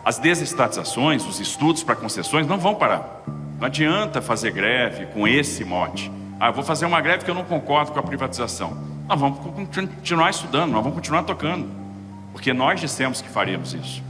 As desestatizações, os estudos para concessões não vão parar. Não adianta fazer greve com esse mote. Eu vou fazer uma greve que eu não concordo com a privatização. Nós vamos continuar estudando, nós vamos continuar tocando. Porque nós dissemos que faríamos isso.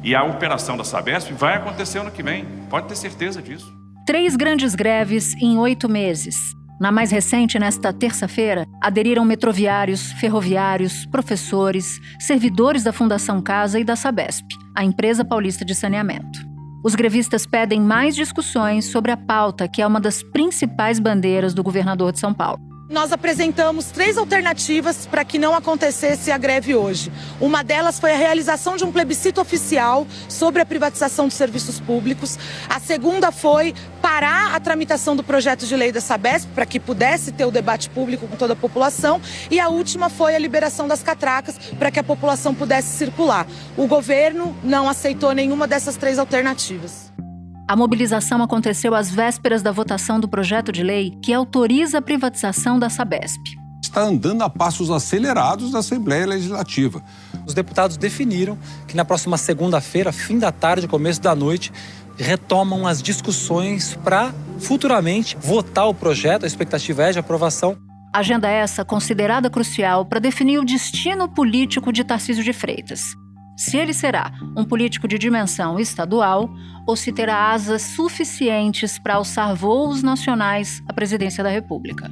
E a operação da Sabesp vai acontecer ano que vem. Pode ter certeza disso. 3 grandes greves em 8 meses. Na mais recente, nesta terça-feira, aderiram metroviários, ferroviários, professores, servidores da Fundação Casa e da Sabesp, a empresa paulista de saneamento. Os grevistas pedem mais discussões sobre a pauta, que é uma das principais bandeiras do governador de São Paulo. Nós apresentamos 3 alternativas para que não acontecesse a greve hoje. Uma delas foi a realização de um plebiscito oficial sobre a privatização dos serviços públicos. A segunda foi parar a tramitação do projeto de lei da Sabesp para que pudesse ter o debate público com toda a população. E a última foi a liberação das catracas para que a população pudesse circular. O governo não aceitou nenhuma dessas 3 alternativas. A mobilização aconteceu às vésperas da votação do projeto de lei que autoriza a privatização da Sabesp. Está andando a passos acelerados da Assembleia Legislativa. Os deputados definiram que na próxima segunda-feira, fim da tarde, começo da noite, retomam as discussões para futuramente votar o projeto. A expectativa é de aprovação. Agenda essa considerada crucial para definir o destino político de Tarcísio de Freitas. Se ele será um político de dimensão estadual ou se terá asas suficientes para alçar voos nacionais à presidência da República.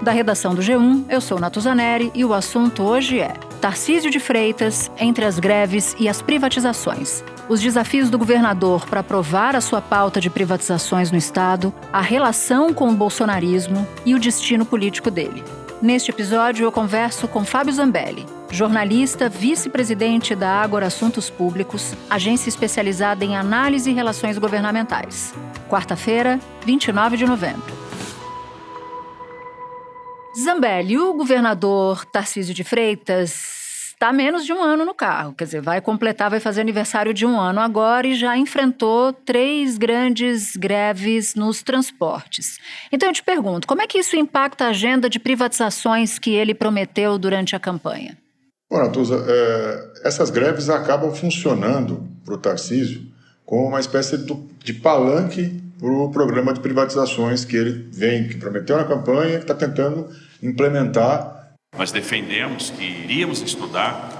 Da redação do G1, eu sou Natuzaneri e o assunto hoje é Tarcísio de Freitas entre as greves e as privatizações. Os desafios do governador para aprovar a sua pauta de privatizações no Estado, a relação com o bolsonarismo e o destino político dele. Neste episódio, eu converso com Fábio Zambelli, jornalista, vice-presidente da Ágora Assuntos Públicos, agência especializada em análise e relações governamentais. Quarta-feira, 29 de novembro. Zambelli, o governador Tarcísio de Freitas está há menos de um ano no cargo, quer dizer, vai fazer aniversário de 1 ano agora e já enfrentou 3 grandes greves nos transportes. Então eu te pergunto, como é que isso impacta a agenda de privatizações que ele prometeu durante a campanha? Bom, Natuza, essas greves acabam funcionando para o Tarcísio como uma espécie de palanque para o programa de privatizações que prometeu na campanha e que está tentando implementar. Nós defendemos que iríamos estudar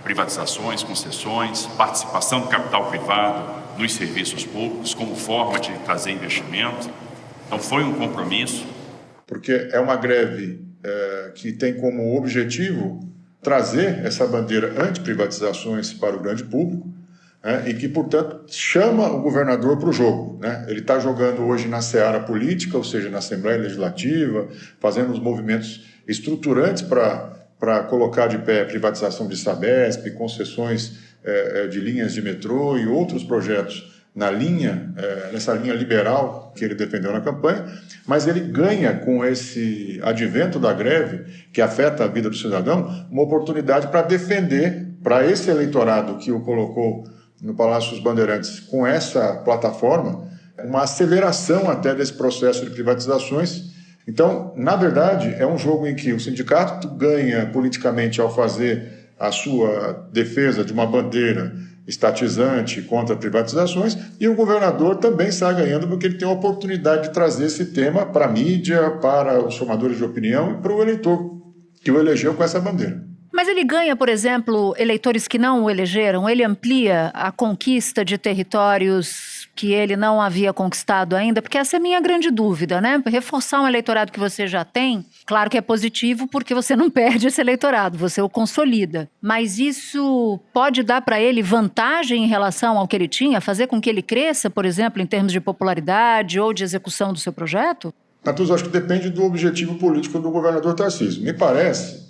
privatizações, concessões, participação do capital privado nos serviços públicos como forma de trazer investimento. Então foi um compromisso. Porque é uma greve que tem como objetivo trazer essa bandeira anti-privatizações para o grande público, e que, portanto, chama o governador para o jogo. Ele está jogando hoje na seara política, ou seja, na Assembleia Legislativa, fazendo os movimentos estruturantes para colocar de pé a privatização de Sabesp, concessões de linhas de metrô e outros projetos nessa linha liberal que ele defendeu na campanha, mas ele ganha com esse advento da greve, que afeta a vida do cidadão, uma oportunidade para defender para esse eleitorado que o colocou no Palácio dos Bandeirantes com essa plataforma, uma aceleração até desse processo de privatizações. Então, na verdade, é um jogo em que o sindicato ganha politicamente ao fazer a sua defesa de uma bandeira estatizante contra privatizações e o governador também sai ganhando porque ele tem a oportunidade de trazer esse tema para a mídia, para os formadores de opinião e para o eleitor que o elegeu com essa bandeira. Mas ele ganha, por exemplo, eleitores que não o elegeram? Ele amplia a conquista de territórios que ele não havia conquistado ainda? Porque essa é a minha grande dúvida, né? Reforçar um eleitorado que você já tem, claro que é positivo porque você não perde esse eleitorado, você o consolida. Mas isso pode dar para ele vantagem em relação ao que ele tinha? Fazer com que ele cresça, por exemplo, em termos de popularidade ou de execução do seu projeto? Natuza, acho que depende do objetivo político do governador Tarcísio. Me parece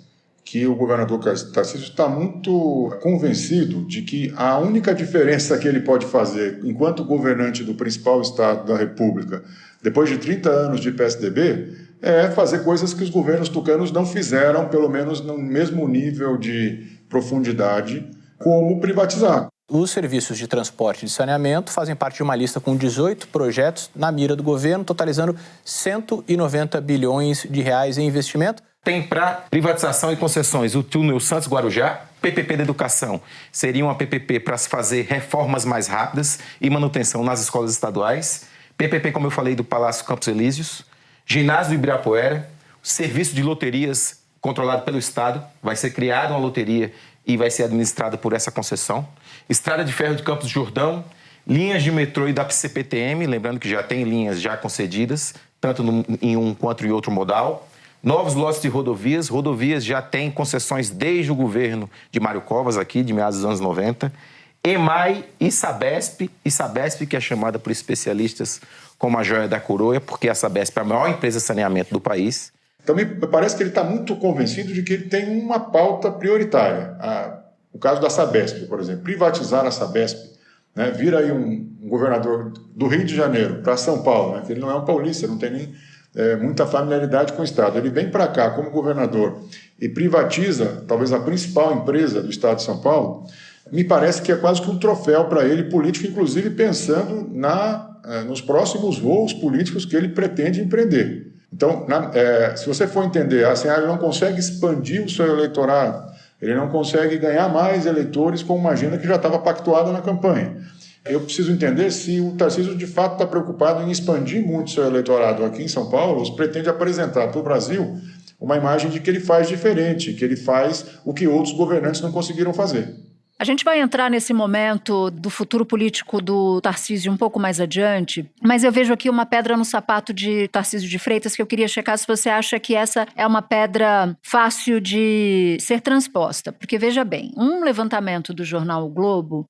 que o governador Tarcísio está muito convencido de que a única diferença que ele pode fazer enquanto governante do principal estado da República, depois de 30 anos de PSDB, é fazer coisas que os governos tucanos não fizeram, pelo menos no mesmo nível de profundidade, como privatizar. Os serviços de transporte e de saneamento fazem parte de uma lista com 18 projetos na mira do governo, totalizando 190 bilhões de reais em investimento. Tem para privatização e concessões o túnel Santos-Guarujá, PPP da educação. Seria uma PPP para se fazer reformas mais rápidas e manutenção nas escolas estaduais. PPP, como eu falei, do Palácio Campos Elíseos. Ginásio do Ibirapuera. Serviço de loterias controlado pelo Estado. Vai ser criada uma loteria e vai ser administrada por essa concessão. Estrada de ferro de Campos do Jordão. Linhas de metrô e da CPTM, lembrando que já tem linhas já concedidas, tanto em um quanto em outro modal. Novos lotes de rodovias. Rodovias já têm concessões desde o governo de Mário Covas, aqui, de meados dos anos 90. EMAI e Sabesp, que é chamada por especialistas como a joia da coroa, porque a Sabesp é a maior empresa de saneamento do país. Então, me parece que ele está muito convencido de que ele tem uma pauta prioritária. O caso da Sabesp, por exemplo, privatizar a Sabesp, né? Vir aí um governador do Rio de Janeiro para São Paulo, né? Que ele não é um paulista, não tem nem muita familiaridade com o Estado. Ele vem para cá como governador e privatiza, talvez, a principal empresa do Estado de São Paulo. Me parece que é quase que um troféu para ele político, inclusive pensando nos próximos voos políticos que ele pretende empreender. Então, se você for entender, assim, ele não consegue expandir o seu eleitorado, ele não consegue ganhar mais eleitores com uma agenda que já estava pactuada na campanha. Eu preciso entender se o Tarcísio de fato está preocupado em expandir muito o seu eleitorado aqui em São Paulo, ou pretende apresentar para o Brasil uma imagem de que ele faz diferente, que ele faz o que outros governantes não conseguiram fazer. A gente vai entrar nesse momento do futuro político do Tarcísio um pouco mais adiante, mas eu vejo aqui uma pedra no sapato de Tarcísio de Freitas que eu queria checar se você acha que essa é uma pedra fácil de ser transposta. Porque, veja bem, um levantamento do jornal O Globo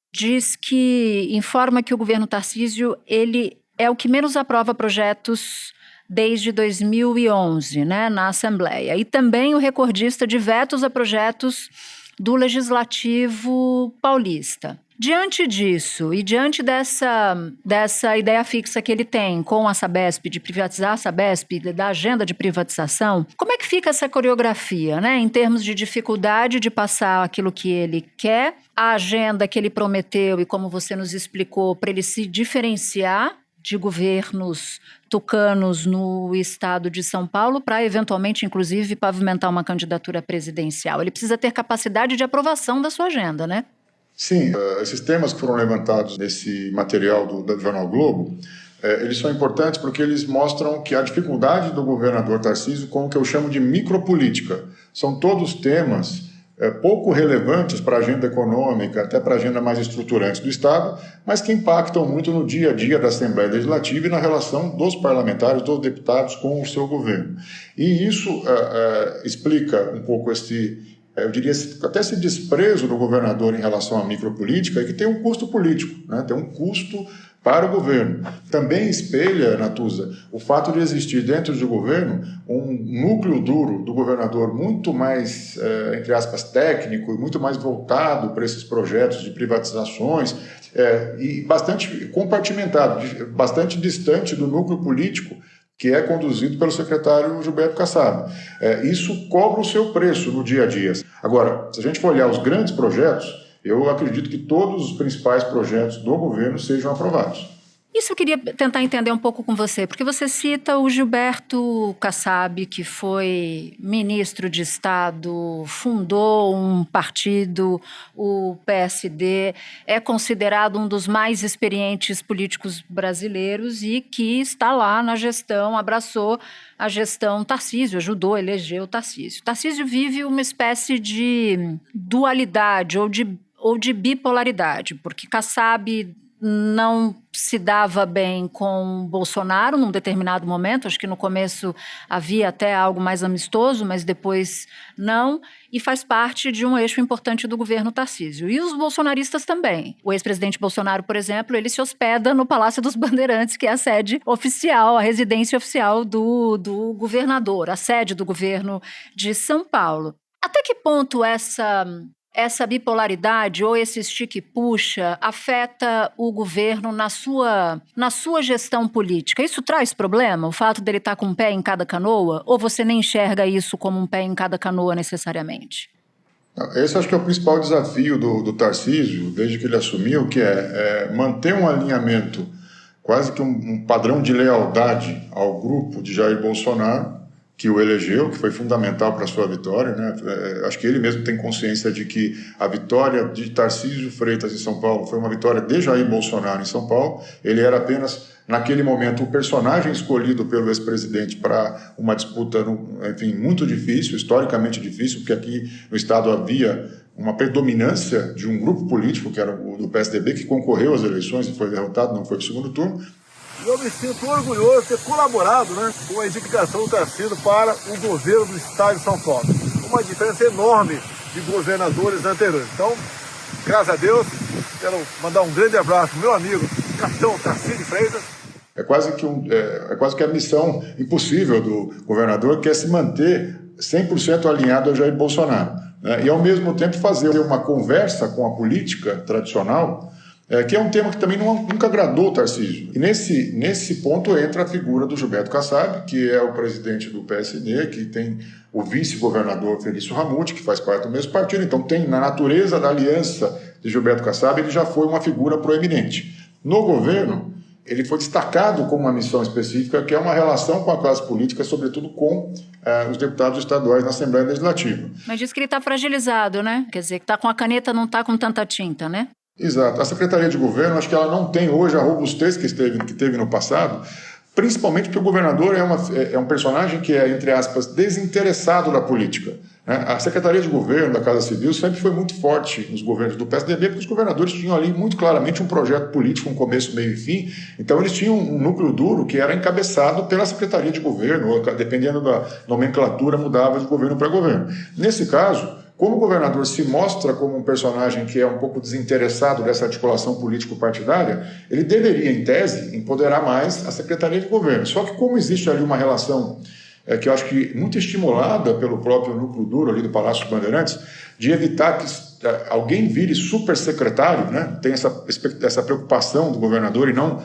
informa que o governo Tarcísio, ele é o que menos aprova projetos desde 2011, né, na Assembleia. E também o recordista de vetos a projetos do Legislativo paulista. Diante disso e diante dessa ideia fixa que ele tem com a Sabesp, de privatizar a Sabesp, da agenda de privatização, como é que fica essa coreografia, né, em termos de dificuldade de passar aquilo que ele quer, a agenda que ele prometeu e como você nos explicou, para ele se diferenciar de governos tucanos no estado de São Paulo para, eventualmente, inclusive, pavimentar uma candidatura presidencial. Ele precisa ter capacidade de aprovação da sua agenda, né? Sim, esses temas que foram levantados nesse material do Jornal Globo, eles são importantes porque eles mostram que a dificuldade do governador Tarcísio com o que eu chamo de micropolítica. São todos temas pouco relevantes para a agenda econômica, até para a agenda mais estruturante do Estado, mas que impactam muito no dia a dia da Assembleia Legislativa e na relação dos parlamentares, dos deputados com o seu governo. E isso explica um pouco eu diria até esse desprezo do governador em relação à micropolítica, que tem um custo político, né? Tem um custo para o governo. Também espelha, Natuza, o fato de existir dentro do governo um núcleo duro do governador muito mais, entre aspas, técnico e muito mais voltado para esses projetos de privatizações e bastante compartimentado, bastante distante do núcleo político que é conduzido pelo secretário Gilberto Kassab. Isso cobra o seu preço no dia a dia. Agora, se a gente for olhar os grandes projetos, eu acredito que todos os principais projetos do governo sejam aprovados. Isso eu queria tentar entender um pouco com você, porque você cita o Gilberto Kassab, que foi ministro de Estado, fundou um partido, o PSD, é considerado um dos mais experientes políticos brasileiros e que está lá na gestão, abraçou a gestão Tarcísio, ajudou a eleger o Tarcísio. Tarcísio vive uma espécie de dualidade ou de bipolaridade, porque Kassab não se dava bem com Bolsonaro num determinado momento, acho que no começo havia até algo mais amistoso, mas depois não, e faz parte de um eixo importante do governo Tarcísio. E os bolsonaristas também. O ex-presidente Bolsonaro, por exemplo, ele se hospeda no Palácio dos Bandeirantes, que é a sede oficial, a residência oficial do governador, a sede do governo de São Paulo. Até que ponto essa bipolaridade ou esse estique-puxa afeta o governo na sua gestão política? Isso traz problema, o fato dele estar com um pé em cada canoa? Ou você nem enxerga isso como um pé em cada canoa necessariamente? Esse acho que é o principal desafio do Tarcísio, desde que ele assumiu, que é manter um alinhamento, quase que um padrão de lealdade ao grupo de Jair Bolsonaro, que o elegeu, que foi fundamental para a sua vitória, né? Acho que ele mesmo tem consciência de que a vitória de Tarcísio Freitas em São Paulo foi uma vitória de Jair Bolsonaro em São Paulo. Ele era apenas, naquele momento, o personagem escolhido pelo ex-presidente para uma disputa, enfim, muito difícil, historicamente difícil, porque aqui no Estado havia uma predominância de um grupo político, que era o do PSDB, que concorreu às eleições e foi derrotado, não foi para o segundo turno. Eu me sinto orgulhoso de ter colaborado, com a indicação do Tarcísio para o governo do Estado de São Paulo. Uma diferença enorme de governadores anteriores. Então, graças a Deus, quero mandar um grande abraço ao meu amigo, capitão Tarcísio Freitas. É quase que a missão impossível do governador, que é se manter 100% alinhado a Jair Bolsonaro, né? E, ao mesmo tempo, fazer uma conversa com a política tradicional, que é um tema que também nunca agradou o Tarcísio. E nesse ponto entra a figura do Gilberto Kassab, que é o presidente do PSD, que tem o vice-governador Felício Ramute, que faz parte do mesmo partido. Então, tem na natureza da aliança de Gilberto Kassab, ele já foi uma figura proeminente. No governo, ele foi destacado com uma missão específica, que é uma relação com a classe política, sobretudo com os deputados estaduais na Assembleia Legislativa. Mas diz que ele está fragilizado, né? Quer dizer, que está com a caneta, não está com tanta tinta, né? Exato. A Secretaria de Governo, acho que ela não tem hoje a robustez que teve no passado, principalmente porque o governador é um personagem que é, entre aspas, desinteressado da política, né? A Secretaria de Governo da Casa Civil sempre foi muito forte nos governos do PSDB, porque os governadores tinham ali muito claramente um projeto político, um começo, meio e fim. Então eles tinham um núcleo duro que era encabeçado pela Secretaria de Governo, ou, dependendo da nomenclatura, mudava de governo para governo. Nesse caso, como o governador se mostra como um personagem que é um pouco desinteressado dessa articulação político-partidária, ele deveria, em tese, empoderar mais a Secretaria de Governo. Só que como existe ali uma relação que eu acho que muito estimulada pelo próprio núcleo duro ali do Palácio dos Bandeirantes, de evitar que alguém vire supersecretário, né? Tem essa preocupação do governador e não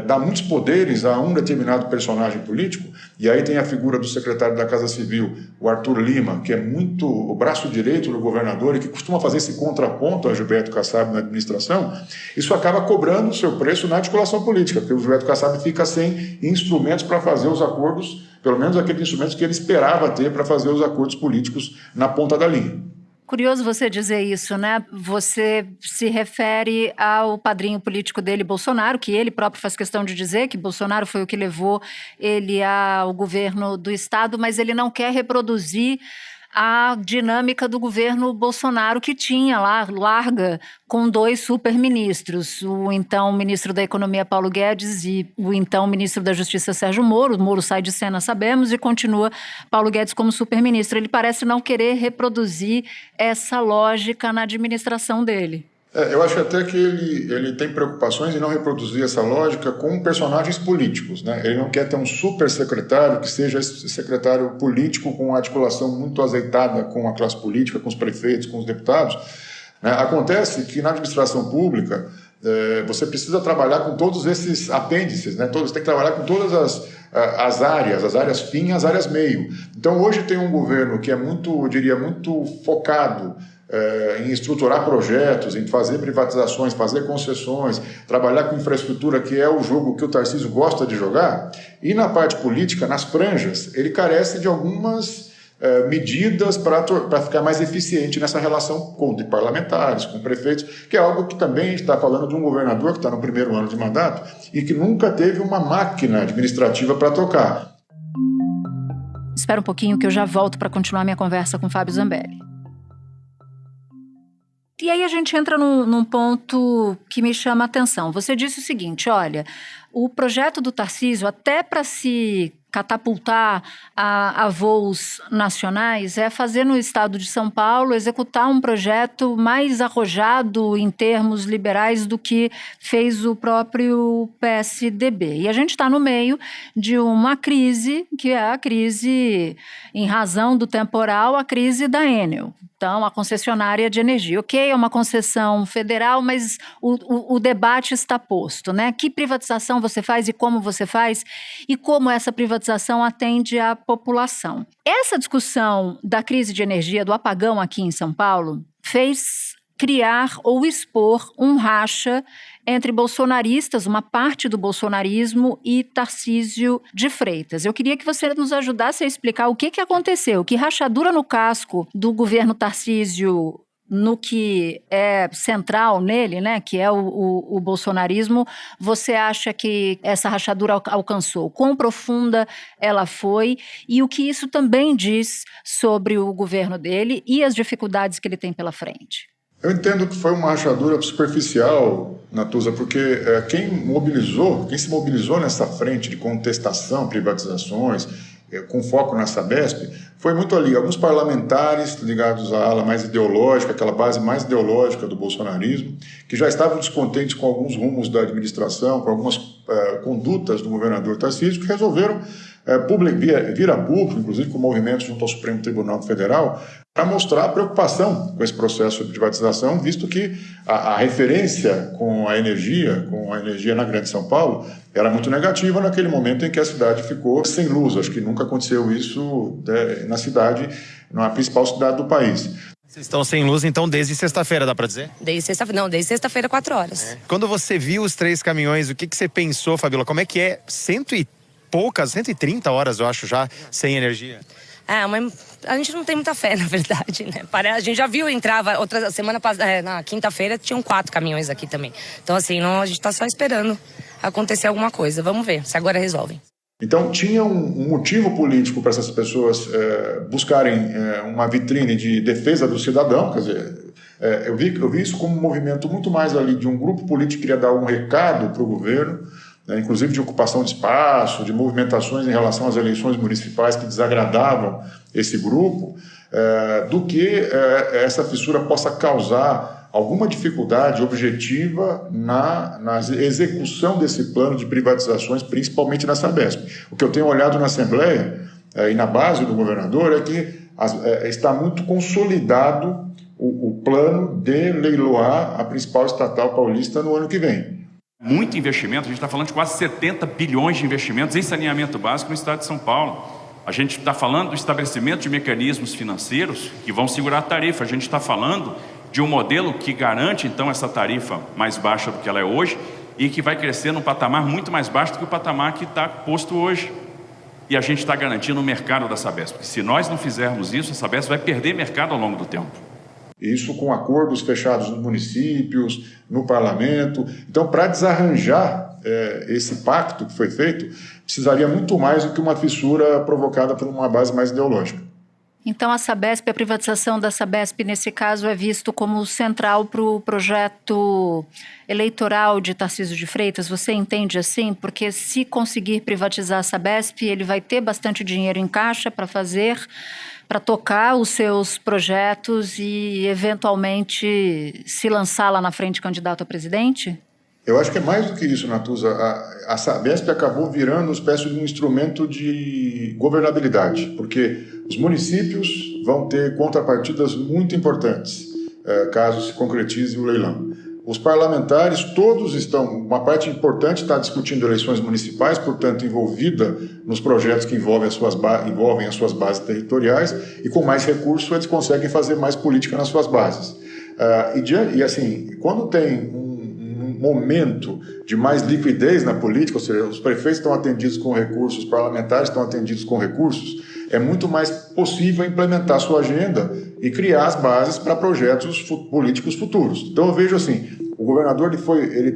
dar muitos poderes a um determinado personagem político. E aí tem a figura do secretário da Casa Civil, o Arthur Lima, que é muito o braço direito do governador e que costuma fazer esse contraponto a Gilberto Kassab na administração. Isso acaba cobrando o seu preço na articulação política, porque o Gilberto Kassab fica sem instrumentos para fazer os acordos, pelo menos aqueles instrumentos que ele esperava ter para fazer os acordos políticos na ponta da linha. Curioso você dizer isso, né? Você se refere ao padrinho político dele, Bolsonaro, que ele próprio faz questão de dizer que Bolsonaro foi o que levou ele ao governo do Estado, mas ele não quer reproduzir a dinâmica do governo Bolsonaro, que tinha lá, larga, com 2 superministros, o então ministro da Economia, Paulo Guedes, e o então ministro da Justiça, Sérgio Moro. O Moro sai de cena, sabemos, e continua Paulo Guedes como superministro. Ele parece não querer reproduzir essa lógica na administração dele. Eu acho até que ele tem preocupações em não reproduzir essa lógica com personagens políticos, né? Ele não quer ter um super secretário que seja esse secretário político com uma articulação muito azeitada com a classe política, com os prefeitos, com os deputados, né? Acontece que na administração pública você precisa trabalhar com todos esses apêndices, né? Você tem que trabalhar com todas as áreas fim, as áreas meio. Então hoje tem um governo que é muito, eu diria, muito focado em estruturar projetos, em fazer privatizações, fazer concessões, trabalhar com infraestrutura, que é o jogo que o Tarcísio gosta de jogar, e na parte política, nas franjas, ele carece de algumas medidas para ficar mais eficiente nessa relação com parlamentares, com prefeitos, que é algo que também está falando de um governador que está no primeiro ano de mandato e que nunca teve uma máquina administrativa para tocar. Espera um pouquinho que eu já volto para continuar minha conversa com Fábio Zambelli. E aí a gente entra num ponto que me chama a atenção. Você disse o seguinte, olha, o projeto do Tarcísio, até para se catapultar a voos nacionais, é fazer no estado de São Paulo, executar um projeto mais arrojado em termos liberais do que fez o próprio PSDB. E a gente está no meio de uma crise, que é a crise, em razão do temporal, a crise da Enel. Então, a concessionária de energia. Ok, é uma concessão federal, mas o debate está posto, né? Que privatização você faz e como essa privatização atende à população. Essa discussão da crise de energia, do apagão aqui em São Paulo, fez criar ou expor um racha entre bolsonaristas, uma parte do bolsonarismo e Tarcísio de Freitas. Eu queria que você nos ajudasse a explicar o que aconteceu, que rachadura no casco do governo Tarcísio no que é central nele, né, que é o bolsonarismo, você acha que essa rachadura alcançou? Quão profunda ela foi e o que isso também diz sobre o governo dele e as dificuldades que ele tem pela frente? Eu entendo que foi uma rachadura superficial, Natuza, porque quem se mobilizou nessa frente de contestação, privatizações, com foco na Sabesp, foi muito ali. Alguns parlamentares ligados à ala mais ideológica, aquela base mais ideológica do bolsonarismo, que já estavam descontentes com alguns rumos da administração, com algumas condutas do governador Tarcísio, que resolveram vir a público, inclusive com movimentos junto ao Supremo Tribunal Federal, para mostrar a preocupação com esse processo de privatização, visto que a referência com a energia na Grande São Paulo, era muito negativa naquele momento em que a cidade ficou sem luz. Acho que nunca aconteceu isso na cidade, na principal cidade do país. Vocês estão sem luz, então, desde sexta-feira, dá para dizer? Desde sexta-feira, 4 horas. Quando você viu os 3 caminhões, o que você pensou, Fabíola? Como é que é 130 horas, eu acho, já sem energia? Mas a gente não tem muita fé, na verdade, né? A gente já viu, entrava, outra semana passada, na quinta-feira, tinham 4 caminhões aqui também. Então, assim, a gente tá só esperando acontecer alguma coisa. Vamos ver se agora resolvem. Então, tinha um motivo político para essas pessoas buscarem uma vitrine de defesa do cidadão, quer dizer, eu vi isso como um movimento muito mais ali de um grupo político que queria dar um recado para o governo, inclusive de ocupação de espaço, de movimentações em relação às eleições municipais que desagradavam esse grupo, do que essa fissura possa causar alguma dificuldade objetiva na execução desse plano de privatizações, principalmente na Sabesp. O que eu tenho olhado na Assembleia e na base do governador é que está muito consolidado o plano de leiloar a principal estatal paulista no ano que vem. Muito investimento, a gente está falando de quase 70 bilhões de investimentos em saneamento básico no estado de São Paulo. A gente está falando do estabelecimento de mecanismos financeiros que vão segurar a tarifa. A gente está falando de um modelo que garante, então, essa tarifa mais baixa do que ela é hoje e que vai crescer num patamar muito mais baixo do que o patamar que está posto hoje. E a gente está garantindo o mercado da Sabesp. Porque se nós não fizermos isso, a Sabesp vai perder mercado ao longo do tempo. Isso com acordos fechados nos municípios, no parlamento. Então, para desarranjar esse pacto que foi feito, precisaria muito mais do que uma fissura provocada por uma base mais ideológica. Então, a Sabesp, a privatização da Sabesp, nesse caso, é visto como central para o projeto eleitoral de Tarcísio de Freitas? Você entende assim? Porque se conseguir privatizar a Sabesp, ele vai ter bastante dinheiro em caixa para tocar os seus projetos e, eventualmente, se lançar lá na frente candidato a presidente? Eu acho que é mais do que isso, Natuza. A Sabesp acabou virando uma espécie de um instrumento de governabilidade, porque os municípios vão ter contrapartidas muito importantes, caso se concretize o leilão. Os parlamentares, todos uma parte importante está discutindo eleições municipais, portanto, envolvida nos projetos que envolvem as suas bases territoriais, e com mais recursos eles conseguem fazer mais política nas suas bases. E assim, quando tem um momento de mais liquidez na política, ou seja, os prefeitos estão atendidos com recursos, os parlamentares estão atendidos com recursos, é muito mais possível implementar sua agenda e criar as bases para projetos políticos futuros. Então eu vejo assim, o governador ele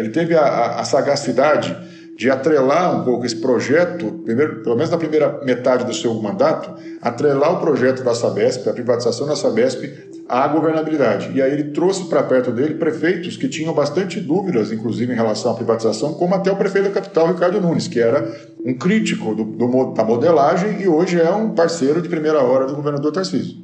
teve a sagacidade de atrelar um pouco esse projeto, pelo menos na primeira metade do seu mandato, atrelar o projeto da Sabesp, a privatização da Sabesp, à governabilidade. E aí ele trouxe para perto dele prefeitos que tinham bastante dúvidas, inclusive em relação à privatização, como até o prefeito da capital, Ricardo Nunes, que era um crítico da modelagem e hoje é um parceiro de primeira hora do governador Tarcísio.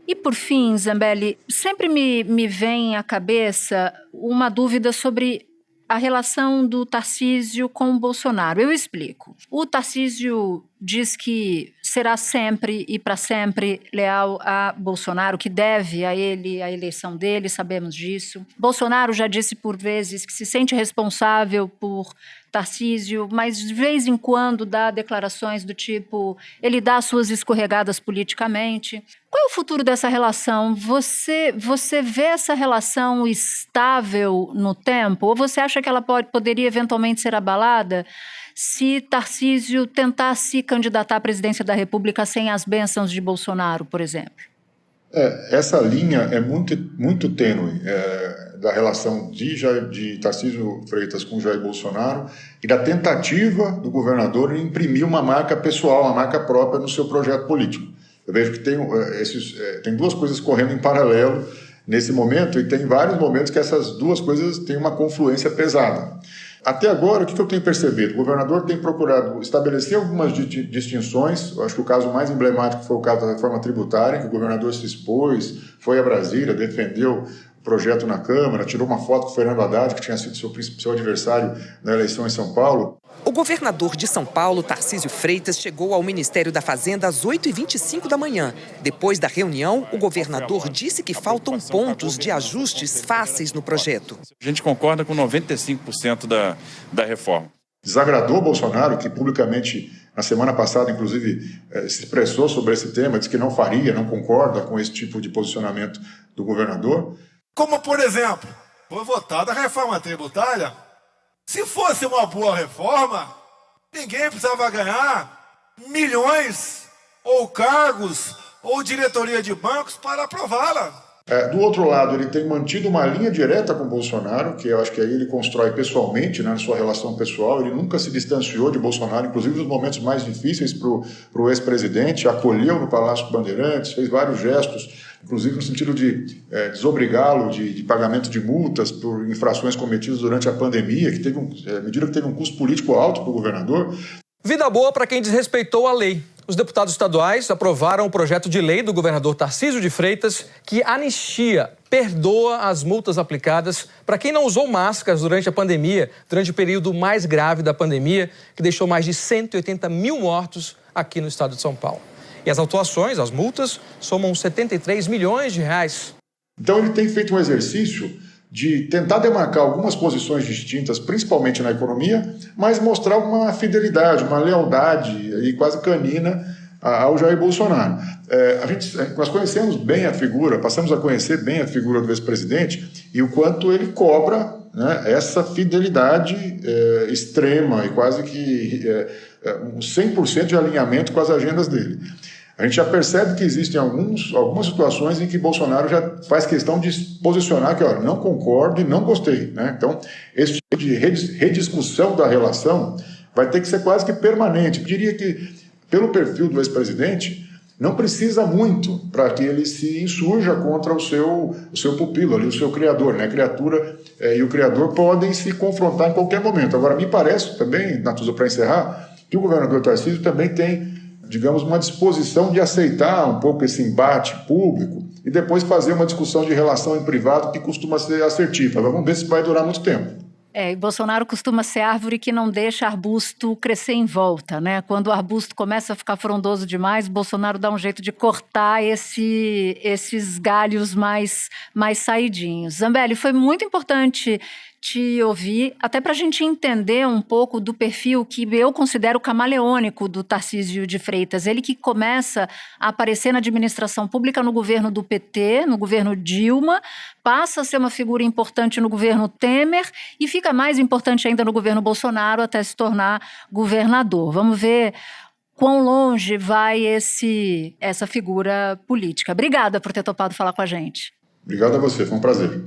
E por fim, Zambelli, sempre me vem à cabeça uma dúvida sobre a relação do Tarcísio com o Bolsonaro. Eu explico. O Tarcísio diz que será sempre e para sempre leal a Bolsonaro, que deve a ele a eleição dele, sabemos disso. Bolsonaro já disse por vezes que se sente responsável por Tarcísio, mas de vez em quando dá declarações do tipo, ele dá suas escorregadas politicamente. Qual é o futuro dessa relação? Você vê essa relação estável no tempo? Ou você acha que ela poderia eventualmente ser abalada se Tarcísio tentasse se candidatar à presidência da República sem as bênçãos de Bolsonaro, por exemplo? Essa linha é muito tênue da relação de Tarcísio Freitas com Jair Bolsonaro e da tentativa do governador em imprimir uma marca pessoal, uma marca própria no seu projeto político. Eu vejo que tem duas coisas correndo em paralelo nesse momento e tem vários momentos que essas duas coisas têm uma confluência pesada. Até agora, o que eu tenho percebido? O governador tem procurado estabelecer algumas distinções. Eu acho que o caso mais emblemático foi o caso da reforma tributária, que o governador se expôs, foi a Brasília, defendeu o projeto na Câmara, tirou uma foto com o Fernando Haddad, que tinha sido seu adversário na eleição em São Paulo. O governador de São Paulo, Tarcísio Freitas, chegou ao Ministério da Fazenda às 8h25 da manhã. Depois da reunião, o governador disse que faltam pontos de ajustes fáceis no projeto. A gente concorda com 95% da reforma. Desagradou Bolsonaro, que publicamente, na semana passada, inclusive, se expressou sobre esse tema, disse que não faria, não concorda com esse tipo de posicionamento do governador. Como, por exemplo, foi votada a reforma tributária. Se fosse uma boa reforma, ninguém precisava ganhar milhões, ou cargos, ou diretoria de bancos para aprová-la. Do outro lado, ele tem mantido uma linha direta com Bolsonaro, que eu acho que aí ele constrói pessoalmente, na sua relação pessoal. Ele nunca se distanciou de Bolsonaro, inclusive nos momentos mais difíceis para o ex-presidente, acolheu no Palácio Bandeirantes, fez vários gestos, inclusive no sentido de desobrigá-lo de pagamento de multas por infrações cometidas durante a pandemia, que medida que teve um custo político alto para o governador. Vida boa para quem desrespeitou a lei. Os deputados estaduais aprovaram o projeto de lei do governador Tarcísio de Freitas que anistia, perdoa as multas aplicadas para quem não usou máscaras durante a pandemia, durante o período mais grave da pandemia, que deixou mais de 180 mil mortos aqui no estado de São Paulo. E as autuações, as multas, somam 73 milhões de reais. Então ele tem feito um exercício de tentar demarcar algumas posições distintas, principalmente na economia, mas mostrar uma fidelidade, uma lealdade e quase canina ao Jair Bolsonaro. Nós conhecemos bem a figura, passamos a conhecer bem a figura do ex-presidente e o quanto ele cobra, né, essa fidelidade extrema e quase que 100% de alinhamento com as agendas dele. A gente já percebe que existem algumas situações em que Bolsonaro já faz questão de posicionar que, olha, não concordo e não gostei, né? Então, esse tipo de rediscussão da relação vai ter que ser quase que permanente. Eu diria que, pelo perfil do ex-presidente, não precisa muito para que ele se insurja contra o seu pupilo, ali, o seu criador, né? A criatura e o criador podem se confrontar em qualquer momento. Agora, me parece também, Natuza, para encerrar, que o governador Tarcísio também tem, digamos, uma disposição de aceitar um pouco esse embate público e depois fazer uma discussão de relação em privado que costuma ser assertiva. Vamos ver se vai durar muito tempo. E Bolsonaro costuma ser árvore que não deixa arbusto crescer em volta, né? Quando o arbusto começa a ficar frondoso demais, Bolsonaro dá um jeito de cortar esses galhos mais saidinhos. Zambelli, foi muito importante te ouvir, até para a gente entender um pouco do perfil que eu considero camaleônico do Tarcísio de Freitas. Ele que começa a aparecer na administração pública no governo do PT, no governo Dilma, passa a ser uma figura importante no governo Temer e fica mais importante ainda no governo Bolsonaro até se tornar governador. Vamos ver quão longe vai essa figura política. Obrigada por ter topado falar com a gente. Obrigado a você, foi um prazer.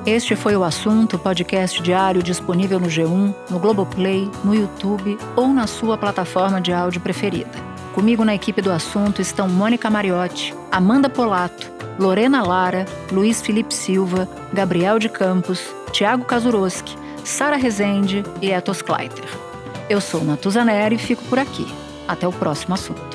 Este foi o Assunto, podcast diário disponível no G1, no Globoplay, no YouTube ou na sua plataforma de áudio preferida. Comigo na equipe do Assunto estão Mônica Mariotti, Amanda Polato, Lorena Lara, Luiz Felipe Silva, Gabriel de Campos, Thiago Kazuroski, Sara Rezende e Etos Kleiter. Eu sou Natuza Neri e fico por aqui. Até o próximo Assunto.